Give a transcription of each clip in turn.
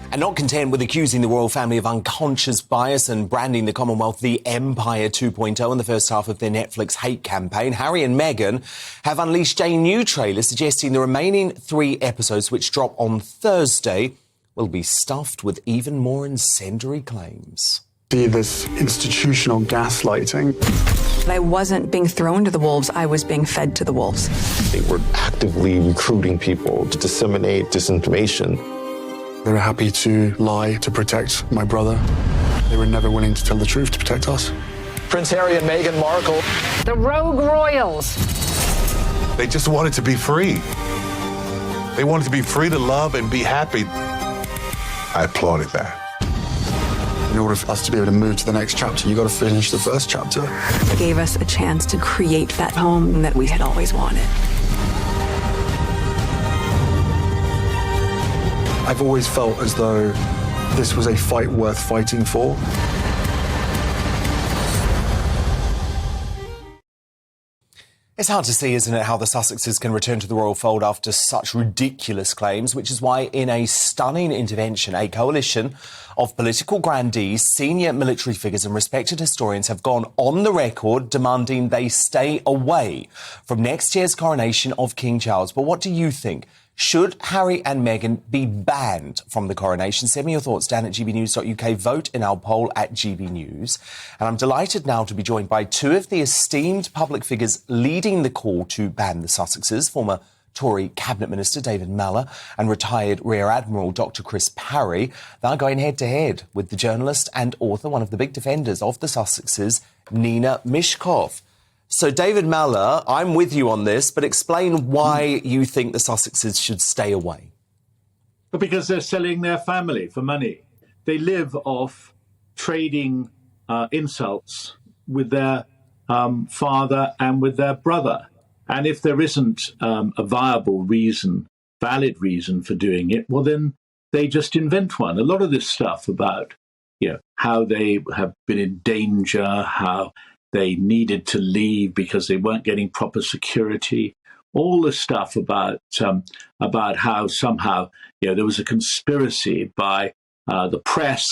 And not content with accusing the royal family of unconscious bias and branding the Commonwealth the Empire 2.0 in the first half of their Netflix hate campaign, Harry and Meghan have unleashed a new trailer suggesting the remaining 3 episodes, which drop on Thursday, will be stuffed with even more incendiary claims. See this institutional gaslighting. I wasn't being thrown to the wolves, I was being fed to the wolves. They were actively recruiting people to disseminate disinformation. They were happy to lie to protect my brother. They were never willing to tell the truth to protect us. Prince Harry and Meghan Markle. The rogue royals. They just wanted to be free. They wanted to be free to love and be happy. I applauded that. In order for us to be able to move to the next chapter, you got to finish the first chapter. It gave us a chance to create that home that we had always wanted. I've always felt as though this was a fight worth fighting for. It's hard to see, isn't it, how the Sussexes can return to the royal fold after such ridiculous claims, which is why, in a stunning intervention, a coalition of political grandees, senior military figures and respected historians have gone on the record demanding they stay away from next year's coronation of King Charles. But what do you think? Should Harry and Meghan be banned from the coronation? Send me your thoughts down at gbnews.uk. Vote in our poll at GBNews. And I'm delighted now to be joined by 2 of the esteemed public figures leading the call to ban the Sussexes, former Tory Cabinet Minister David Mallow and retired Rear Admiral Dr Chris Parry. They're going head-to-head with the journalist and author, one of the big defenders of the Sussexes, Nina Mishkov. So, David Mallow, I'm with you on this, but explain why you think the Sussexes should stay away. But because they're selling their family for money. They live off trading insults with their father and with their brother. And if there isn't a viable reason, valid reason for doing it, well, then they just invent one. A lot of this stuff about, how they have been in danger, how they needed to leave because they weren't getting proper security. All the stuff about how somehow there was a conspiracy by the press,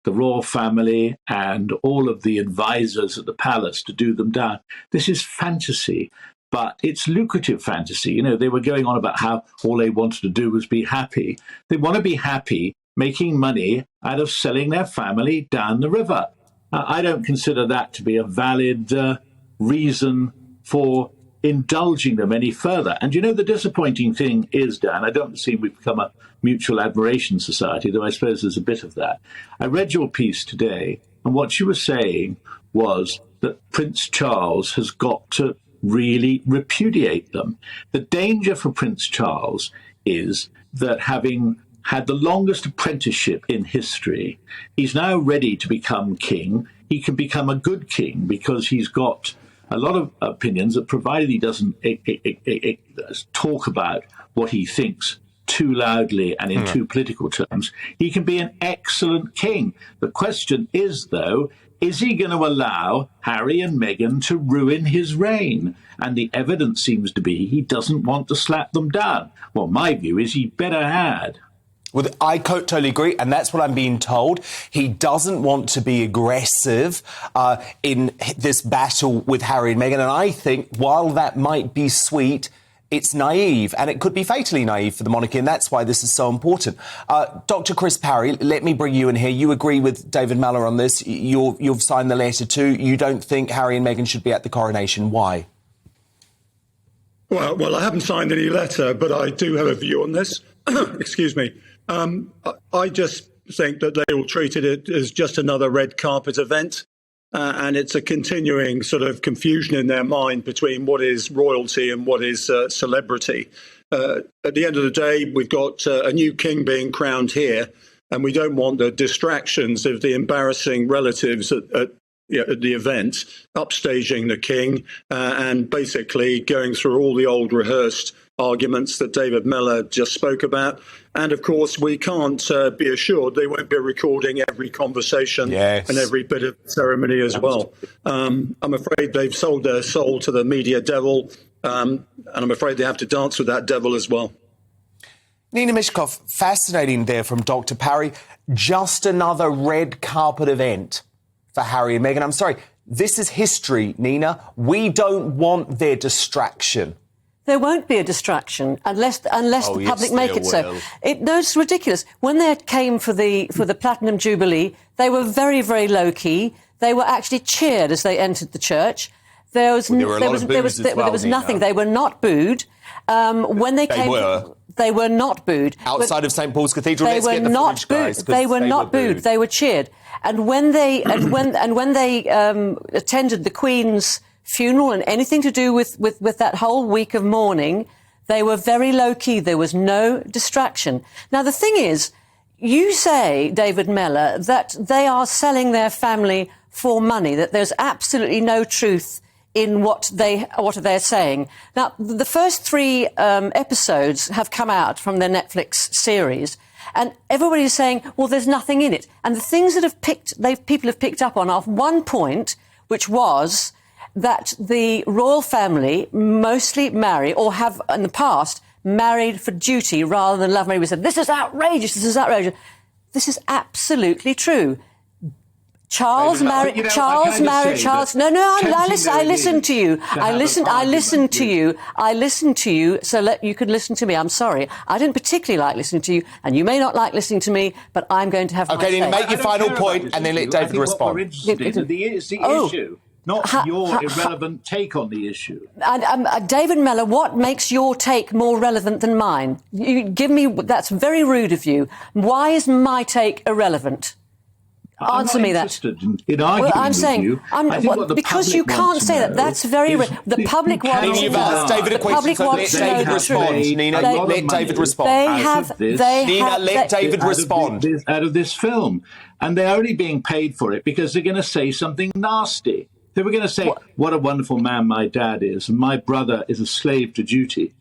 the royal family, and all of the advisors at the palace to do them down. This is fantasy, but it's lucrative fantasy. They were going on about how all they wanted to do was be happy. They want to be happy making money out of selling their family down the river. I don't consider that to be a valid reason for indulging them any further. And the disappointing thing is, Dan, I don't see we've become a mutual admiration society, though I suppose there's a bit of that. I read your piece today, and what you were saying was that Prince Charles has got to really repudiate them. The danger for Prince Charles is that having had the longest apprenticeship in history, he's now ready to become king. He can become a good king because he's got a lot of opinions that, provided he doesn't talk about what he thinks too loudly and in too political terms, he can be an excellent king. The question is, though, is he going to allow Harry and Meghan to ruin his reign? And the evidence seems to be he doesn't want to slap them down. Well, my view is he better had. Well, I totally agree, and that's what I'm being told. He doesn't want to be aggressive in this battle with Harry and Meghan, and I think while that might be sweet, it's naive, and it could be fatally naive for the monarchy, and that's why this is so important. Dr Chris Parry, let me bring you in here. You agree with David Mallow on this. You've signed the letter too. You don't think Harry and Meghan should be at the coronation. Why? Well, I haven't signed any letter, but I do have a view on this. Excuse me. I just think that they all treated it as just another red carpet event. And it's a continuing sort of confusion in their mind between what is royalty and what is celebrity. At the end of the day, we've got a new king being crowned here, and we don't want the distractions of the embarrassing relatives at the event, upstaging the king and basically going through all the old rehearsed arguments that David Mallow just spoke about. And of course, we can't be assured they won't be recording every conversation and every bit of ceremony as well. I'm afraid they've sold their soul to the media devil, and I'm afraid they have to dance with that devil as well. Nina Mishkov, fascinating there from Dr. Parry. Just another red carpet event for Harry and Meghan. I'm sorry, this is history, Nina. We don't want their distraction. There won't be a distraction unless the public make it so. No, it's ridiculous. When they came for the Platinum Jubilee, they were very, very low key. They were actually cheered as they entered the church. There was nothing. They were not booed. When they came, they were not booed. Outside of St Paul's Cathedral, they were not booed. They were not booed. They were cheered. And when they attended the Queen's funeral and anything to do with that whole week of mourning, they were very low key. There was no distraction. Now the thing is, you say, David Mellor, that they are selling their family for money. That there's absolutely no truth in what they're saying. Now, the first 3 episodes have come out from their Netflix series, and everybody's saying, well, there's nothing in it. And the things that people have picked up on are one point, which was that the royal family mostly marry, or have in the past married for duty rather than love. We said, this is outrageous, this is outrageous. This is absolutely true. Charles married. No, I listened to you. I listened to you. So you could listen to me. I'm sorry. I didn't particularly like listening to you, and you may not like listening to me, but I'm going to have. Okay, then make your final point, and then let David respond. It's the issue, not your irrelevant take on the issue. David Mellor, what makes your take more relevant than mine? You give me. That's very rude of you. Why is my take irrelevant? Answer me that. In arguing I'm saying, with you, because you can't say that. That's very the public wants to know. David a question, so let David respond. Nina, let David respond. Nina, let David respond. Out of this film. And they're only being paid for it because they're going to say something nasty. They were going to say, what a wonderful man my dad is, and my brother is a slave to duty.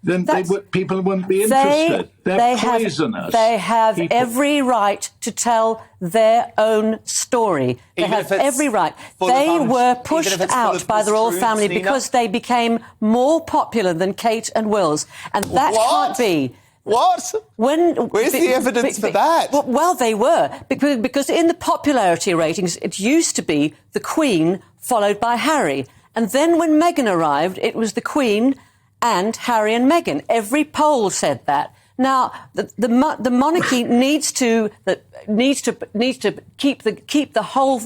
Then people wouldn't be interested. They're poisonous. They have every right to tell their own story. They have every right. They were pushed out by the royal family because they became more popular than Kate and Wills. And that can't be. What? Where's the evidence for that? Well, they were. Because in the popularity ratings, it used to be the Queen followed by Harry. And then when Meghan arrived, it was the Queen and Harry and Meghan. Every poll said that. Now, the monarchy needs to keep the whole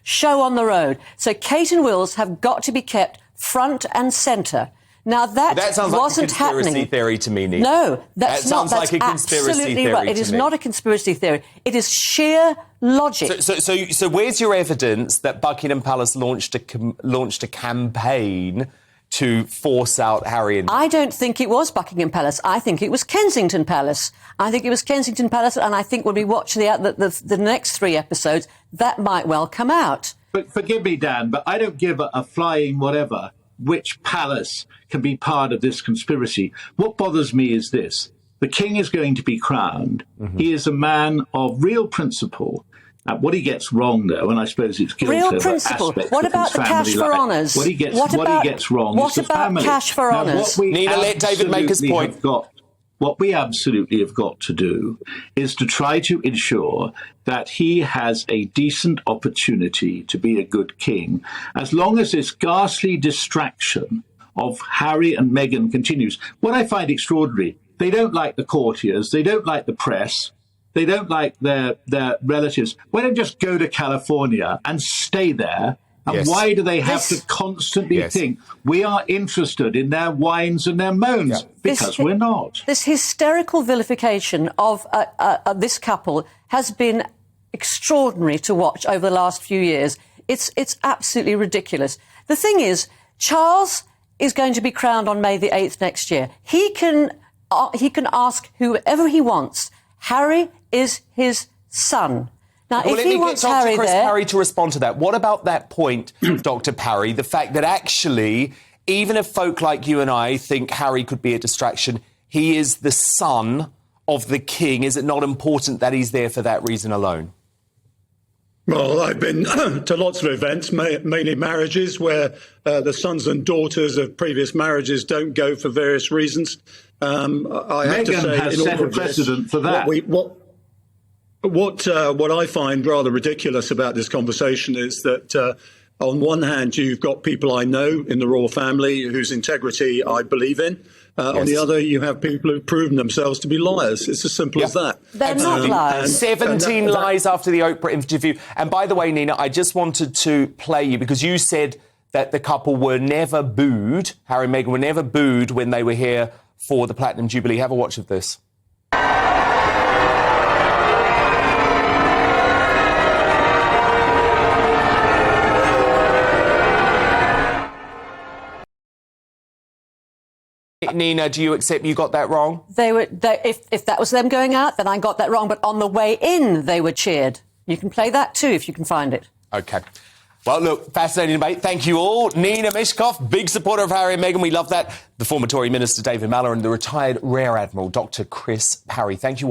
show on the road. So Kate and Wills have got to be kept front and centre. Now that sounds wasn't like a conspiracy happening. Theory to me, Nina. No, that's not. Sounds like a conspiracy theory right. It is not a conspiracy theory. It is sheer logic. So where's your evidence that Buckingham Palace launched a campaign to force out Harry and Meghan? I don't think it was Buckingham Palace. I think it was Kensington Palace. And I think when we watch the next 3 episodes, that might well come out. But forgive me, Dan, but I don't give a flying whatever which palace can be part of this conspiracy. What bothers me is this. The king is going to be crowned. Mm-hmm. He is a man of real principle. What he gets wrong, though, and I suppose it's guilt real principle. What about the cash for honours? What he gets wrong is the family. What about cash for honours? Nina, let David make his point. What we absolutely have got to do is to try to ensure that he has a decent opportunity to be a good king, as long as this ghastly distraction of Harry and Meghan continues. What I find extraordinary, they don't like the courtiers, they don't like the press, they don't like their relatives. Why don't just go to California and stay there? And why do they have to constantly think we are interested in their whines and their moans? Because we're not. This hysterical vilification of this couple has been extraordinary to watch over the last few years. It's absolutely ridiculous. The thing is, Charles is going to be crowned on May the 8th next year. He can ask whoever he wants. Harry is his son. Now, if he wants Harry Chris there... Parry to respond to that. What about that point, Dr. Parry, the fact that actually, even if folk like you and I think Harry could be a distraction, he is the son of the king. Is it not important that he's there for that reason alone? Well, I've been to lots of events, mainly marriages, where the sons and daughters of previous marriages don't go for various reasons. I have to Meghan say, has in set all a of this, precedent for that. What I find rather ridiculous about this conversation is that on one hand, you've got people I know in the royal family whose integrity I believe in. On the other, you have people who've proven themselves to be liars. It's as simple as that. They're not liars. 17 lies after the Oprah interview. And by the way, Nina, I just wanted to play you because you said that the couple were never booed. Harry and Meghan were never booed when they were here for the Platinum Jubilee. Have a watch of this. Nina, do you accept you got that wrong? If that was them going out, then I got that wrong. But on the way in, they were cheered. You can play that too if you can find it. OK. Well, look, fascinating debate. Thank you all. Nina Mishkov, big supporter of Harry and Meghan. We love that. The former Tory Minister David Mallor and the retired Rear Admiral Dr. Chris Parry. Thank you all.